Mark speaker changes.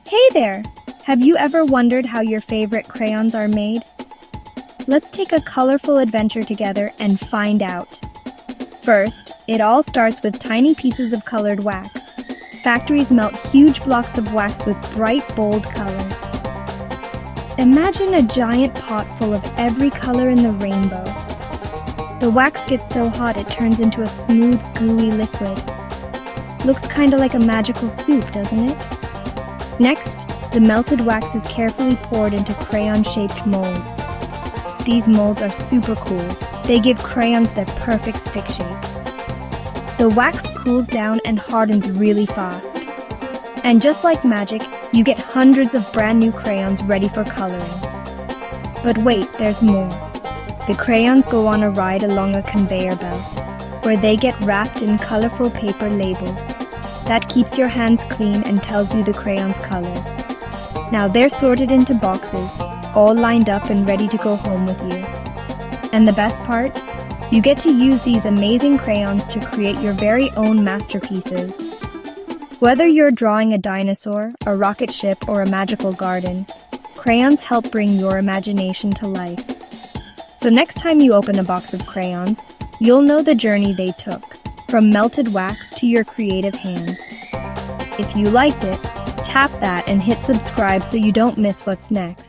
Speaker 1: Hey there! Have you ever wondered how your favorite crayons are made? Let's take a colorful adventure together and find out. First, it all starts with tiny pieces of colored wax. Factories melt huge blocks of wax with bright, bold colors. Imagine a giant pot full of every color in the rainbow. The wax gets so hot it turns into a smooth, gooey liquid. Looks kinda like a magical soup, doesn't it? Next, the melted wax is carefully poured into crayon-shaped molds. These molds are super cool. They give crayons their perfect stick shape. The wax cools down and hardens really fast. And just like magic, you get hundreds of brand new crayons ready for coloring. But wait, there's more. The crayons go on a ride along a conveyor belt, where they get wrapped in colorful paper labels. That keeps your hands clean and tells you the crayon's color. Now they're sorted into boxes, all lined up and ready to go home with you. And the best part? You get to use these amazing crayons to create your very own masterpieces. Whether you're drawing a dinosaur, a rocket ship, or a magical garden, crayons help bring your imagination to life. So next time you open a box of crayons, you'll know the journey they took, from melted wax to your creative hands. If you liked it, tap that and hit subscribe so you don't miss what's next.